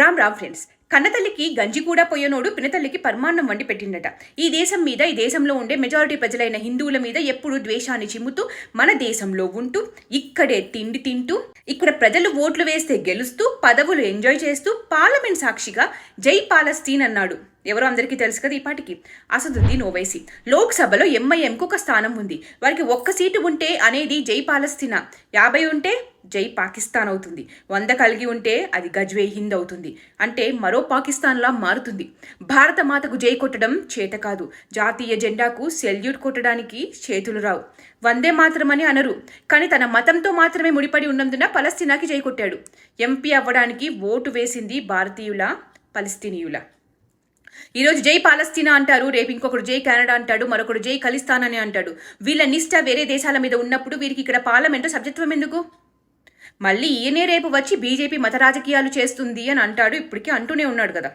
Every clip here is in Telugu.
రామ్ ఫ్రెండ్స్, కన్నతల్లికి గంజి కూడా పోయనోడు పినతల్లికి పరమాన్నం వండి పెట్టిండట. ఈ దేశం మీద, ఈ దేశంలో ఉండే మెజారిటీ ప్రజలైన హిందువుల మీద ఎప్పుడు ద్వేషాన్ని చిమ్ముతూ మన దేశంలో ఉంటూ ఇక్కడే తిండి తింటూ ఇక్కడ ప్రజలు ఓట్లు వేస్తే గెలుస్తూ పదవులు ఎంజాయ్ చేస్తూ పార్లమెంట్ సాక్షిగా జై పాలస్తీన్ అన్నాడు. ఎవరో అందరికీ తెలుసు కదా ఈ పాటికి, అసదుద్దీన్ ఓవైసీ. లోక్సభలో ఎంఐఎంకు ఒక స్థానం ఉంది. వారికి ఒక్క సీటు ఉంటే అనేది జై పాలస్తీనా, 50 ఉంటే జై పాకిస్తాన్ అవుతుంది, 100 కలిగి ఉంటే అది గజ్వే హింద్ అవుతుంది. అంటే మరో పాకిస్తాన్లా మారుతుంది. భారత మాతకు జై కొట్టడం చేత కాదు, జాతీయ జెండాకు సెల్యూట్ కొట్టడానికి చేతులు రావు. వందే మాత్రమని అనరు, కానీ తన మతంతో మాత్రమే ముడిపడి ఉన్నందున పలస్తీనాకి జై కొట్టాడు. ఎంపీ అవ్వడానికి ఓటు వేసింది భారతీయుల, పలస్తీనీయుల. ఈరోజు జై పాలస్తీనా అంటారు, రేపు ఇంకొకరు జై కెనడా అంటాడు, మరొకడు జై ఖలిస్తాన్ అని అంటాడు. వీళ్ళ నిష్ట వేరే దేశాల మీద ఉన్నప్పుడు వీరికి ఇక్కడ పార్లమెంటు సభ్యత్వం ఎందుకు? మళ్ళీ ఈయనే రేపు వచ్చి బీజేపీ మత రాజకీయాలు చేస్తుంది అని అంటాడు. ఇప్పటికీ అంటూనే ఉన్నాడు కదా.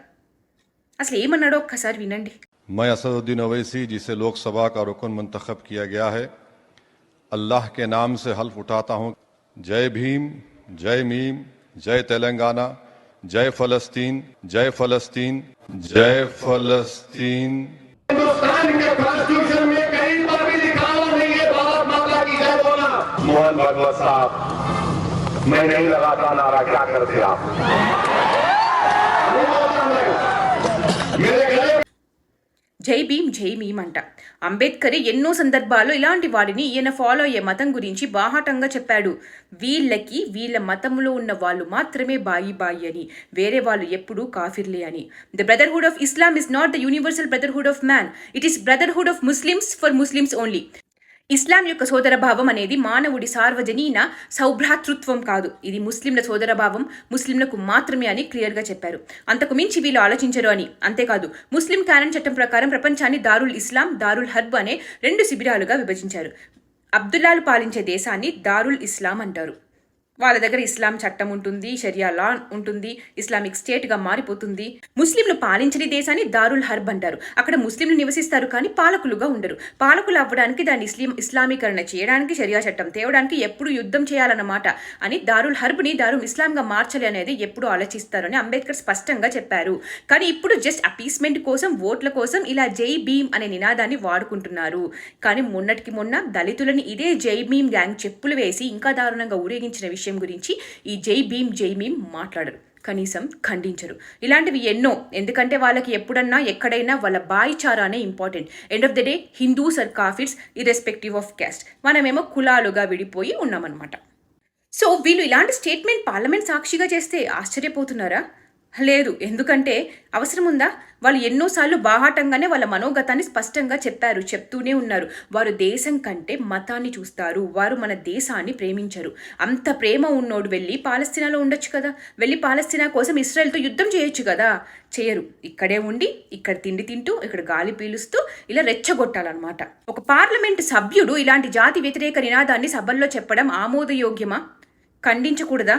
అసలు ఏమన్నాడో ఒక్కసారి వినండి. मैं असदुद्दीन ओवैसी, जिसे लोकसभा का रुकन मुंतखब किया गया है, अल्लाह के नाम से हल्फ उठाता हूँ, जय भीम, जय मीम, जय तेलंगाना, जय फलस्तीन, जय फलस्तीन, जय फलस्तीन। हिंदुस्तान के कॉन्स्टिट्यूशन में कहीं पर भी लिखा हुआ नहीं है भारत माता की जय बोला। मोहन भागवत साहब, मैं नहीं लगाता नारा, क्या करते आप? జై భీమ్, జై మీమ్ అంట. అంబేద్కర్ ఎన్నో సందర్భాల్లో ఇలాంటి వాడిని ఈయన ఫాలో అయ్యే మతం గురించి బాహాటంగా చెప్పాడు. వీళ్ళకి వీళ్ళ మతంలో ఉన్న వాళ్ళు మాత్రమే బాయి అని, వేరే వాళ్ళు ఎప్పుడూ కాఫిర్లే అని. The brotherhood of Islam is not the universal brotherhood of man, it is brotherhood of Muslims for Muslims only. Islam యొక్క సోదరభావం అనేది మానవుడి సార్వజనీన సౌభ్రాతృత్వం కాదు, ఇది ముస్లింల సోదరభావం ముస్లింలకు మాత్రమే అని క్లియర్గా చెప్పారు. అంతకు మించి వీళ్ళు ఆలోచించరు అని. అంతేకాదు, ముస్లిం కానూన్ చట్టం ప్రకారం ప్రపంచాన్ని దారుల్ ఇస్లాం, దారుల్ హర్బ్ అనే 2 శిబిరాలుగా విభజించారు. అబ్దుల్లాలు పాలించే దేశాన్ని దారుల్ ఇస్లాం అంటారు. వాళ్ళ దగ్గర ఇస్లాం చట్టం ఉంటుంది, షరియా లా ఉంటుంది, ఇస్లామిక్ స్టేట్గా మారిపోతుంది. ముస్లింలు పాలించని దేశాన్ని దారుల్ హర్బ్ అంటారు. అక్కడ ముస్లింలు నివసిస్తారు కానీ పాలకులుగా ఉండరు. పాలకులు అవ్వడానికి, దాన్ని ఇస్లామీకరణ చేయడానికి, షరియా చట్టం తేవడానికి ఎప్పుడు యుద్ధం చేయాలన్నమాట అని దారుల్ హర్బ్ని దారుల్ ఇస్లాంగా మార్చాలి అనేది ఎప్పుడు ఆలోచిస్తారని అంబేద్కర్ స్పష్టంగా చెప్పారు. కానీ ఇప్పుడు జస్ట్ అపీస్మెంట్ కోసం, ఓట్ల కోసం ఇలా జై భీమ్ అనే నినాదాన్ని వాడుకుంటున్నారు. కానీ మొన్నటికి మొన్న దళితులని ఇదే జై భీమ్ గ్యాంగ్ చెప్పులు వేసి ఇంకా దారుణంగా ఊరేగించిన విషయం గురించి ఈ జై భీమ్ మాట్లాడరు, కనీసం ఖండించరు. ఇలాంటివి ఎన్నో. ఎందుకంటే వాళ్ళకి ఎప్పుడన్నా ఎక్కడైనా వాళ్ళ భాయిచారానే important. End of the day Hindus are kafirs irrespective of caste. మనమేమో కులాలుగా విడిపోయి ఉన్నామన్నమాట. సో వీళ్ళు ఇలాంటి స్టేట్మెంట్ పార్లమెంట్ సాక్షిగా చేస్తే ఆశ్చర్యపోతున్నారా? లేదు. ఎందుకంటే అవసరం ఉందా? వాళ్ళు ఎన్నోసార్లు బాహాటంగానే వాళ్ళ మనోగతాన్ని స్పష్టంగా చెప్పారు, చెప్తూనే ఉన్నారు. వారు దేశం కంటే మతాన్ని చూస్తారు, వారు మన దేశాన్ని ప్రేమించరు. అంత ప్రేమ ఉన్నోడు వెళ్ళి పాలస్తీనాలో ఉండొచ్చు కదా, వెళ్ళి పాలస్తీనా కోసం ఇస్రాయెల్తో యుద్ధం చేయొచ్చు కదా. చేయరు. ఇక్కడే ఉండి ఇక్కడ తిండి తింటూ ఇక్కడ గాలి పీలుస్తూ ఇలా రెచ్చగొట్టాలన్నమాట. ఒక పార్లమెంటు సభ్యుడు ఇలాంటి జాతి వ్యతిరేక నినాదాన్ని సభల్లో చెప్పడం ఆమోదయోగ్యమా? ఖండించకూడదా?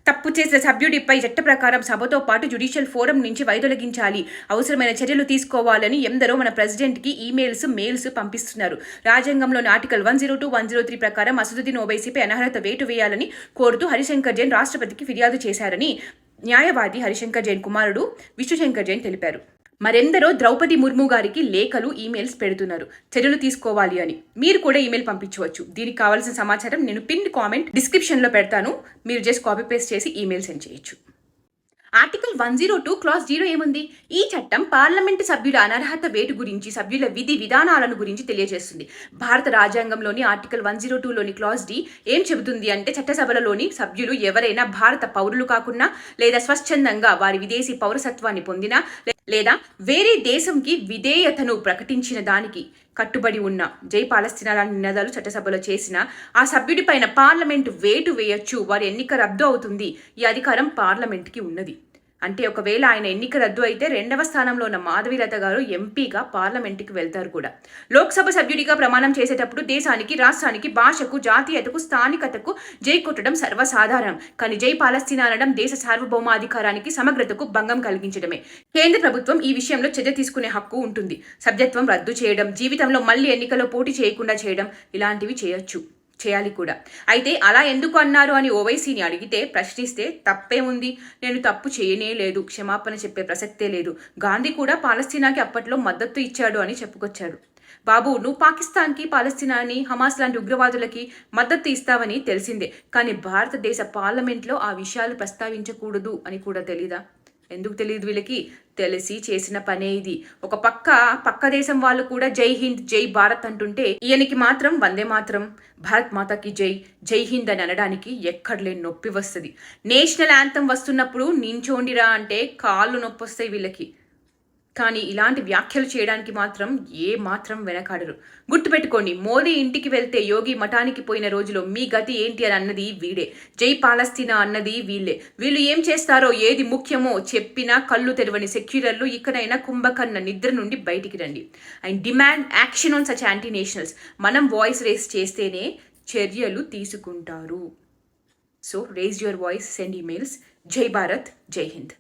తప్పు చేసిన సభ్యుడిపై చట్ట ప్రకారం సభతో పాటు జ్యుడిషియల్ ఫోరం నుంచి వైదొలగించాలి, అవసరమైన చర్యలు తీసుకోవాలని ఎందరో మన ప్రెసిడెంట్కి మెయిల్స్ పంపిస్తున్నారు. రాజ్యాంగంలోని ఆర్టికల్ 102, 103 ప్రకారం అసదుద్దీన్ ఓవైసీపై అనర్హత వేటు వేయాలని కోరుతూ హరిశంకర్ జైన్ రాష్ట్రపతికి ఫిర్యాదు చేశారని న్యాయవాది హరిశంకర్ జైన్ కుమారుడు విష్ణుశంకర్ జైన్ తెలిపారు. మరెందరో ద్రౌపది ముర్ము గారికి లేఖలు, ఈమెయిల్స్ పెడుతున్నారు చర్యలు తీసుకోవాలి అని. మీరు కూడా ఈమెయిల్ పంపించవచ్చు. దీనికి కావాల్సిన సమాచారం నేను పిన్ కామెంట్ డిస్క్రిప్షన్లో పెడతాను. మీరు జస్ట్ కాపీ పేస్ట్ చేసి ఈమెయిల్ సెండ్ చేయొచ్చు. ఆర్టికల్ 102 క్లాస్ 0 ఏముంది? ఈ చట్టం పార్లమెంటు సభ్యుల అనర్హత వేటు గురించి, సభ్యుల విధి విధానాలను గురించి తెలియజేస్తుంది. భారత రాజ్యాంగంలోని ఆర్టికల్ 102లోని క్లాస్ D ఏం చెబుతుంది అంటే, చట్టసభలలోని సభ్యులు ఎవరైనా భారత పౌరులు కాకున్నా, లేదా స్వచ్ఛందంగా వారి విదేశీ పౌరసత్వాన్ని పొందినా, లేదా వేరే దేశంకి విధేయతను ప్రకటించిన దానికి కట్టుబడి ఉన్న జై పాలస్తీనా లాంటి నినాదాలు చట్టసభలో చేసిన ఆ సభ్యుడిపైన పార్లమెంటు వేటు వేయొచ్చు. వారి ఎన్నిక రద్దు అవుతుంది. ఈ అధికారం పార్లమెంట్కి ఉన్నది. అంటే ఒకవేళ ఆయన ఎన్నిక రద్దు అయితే 2వ స్థానంలో ఉన్న మాధవీలత గారు ఎంపీగా పార్లమెంట్కి వెళ్తారు కూడా. లోక్సభ సభ్యుడిగా ప్రమాణం చేసేటప్పుడు దేశానికి, రాష్ట్రానికి, భాషకు, జాతీయతకు, స్థానికతకు జై కొట్టడం సర్వసాధారణం. కానీ జై పాలస్తీనా అనడం దేశ సార్వభౌమాధికారానికి, సమగ్రతకు భంగం కలిగించడమే. కేంద్ర ప్రభుత్వం ఈ విషయంలో చర్య తీసుకునే హక్కు ఉంటుంది. సభ్యత్వం రద్దు చేయడం, జీవితంలో మళ్ళీ ఎన్నికల్లో పోటీ చేయకుండా చేయడం, ఇలాంటివి చేయొచ్చు. చేయాలి కూడా. అయితే అలా ఎందుకు అన్నారు అని ఓవైసీని అడిగితే, ప్రశ్నిస్తే తప్పే ఉంది, నేను తప్పు చేయనే లేదు, క్షమాపణ చెప్పే ప్రసక్తే లేదు, గాంధీ కూడా పాలస్తీనాకి అప్పట్లో మద్దతు ఇచ్చాడు అని చెప్పుకొచ్చాడు. బాబు, నువ్వు పాకిస్తాన్కి, పాలస్తీనాని, హమాస్ లాంటి ఉగ్రవాదులకి మద్దతు ఇస్తావని తెలిసిందే, కానీ భారతదేశ పార్లమెంట్లో ఆ విషయాలు ప్రస్తావించకూడదు అని కూడా తెలీదా? ఎందుకు తెలియదు వీళ్ళకి? తెలిసి చేసిన పనే ఇది. ఒక పక్క దేశం వాళ్ళు కూడా జై హింద్, జై భారత్ అంటుంటే, ఈయనకి మాత్రం వందే మాత్రం, భారత్ మాతాకి జై, జై హింద్ అని అనడానికి ఎక్కడలేని నొప్పి వస్తుంది. నేషనల్ యాంథమ్ వస్తున్నప్పుడు నించోండిరా అంటే కాళ్ళు నొప్పి వస్తాయి వీళ్ళకి. కానీ ఇలాంటి వ్యాఖ్యలు చేయడానికి మాత్రం ఏ మాత్రం వెనకాడరు. గుర్తుపెట్టుకోండి, మోదీ ఇంటికి వెళ్తే యోగి మఠానికి పోయిన రోజులో మీ గతి ఏంటి అని అన్నది వీడే, జై పాలస్తీనా అన్నది వీళ్ళే. వీళ్ళు ఏం చేస్తారో, ఏది ముఖ్యమో చెప్పినా కళ్ళు తెరవని సెక్యులర్లు ఇకనైనా కుంభకర్ణ నిద్ర నుండి బయటికి రండి and demand action on such anti nationals. మనం వాయిస్ రేస్ చేస్తేనే చర్యలు తీసుకుంటారు. So raise your voice, send emails. జై భారత్, జై హింద్.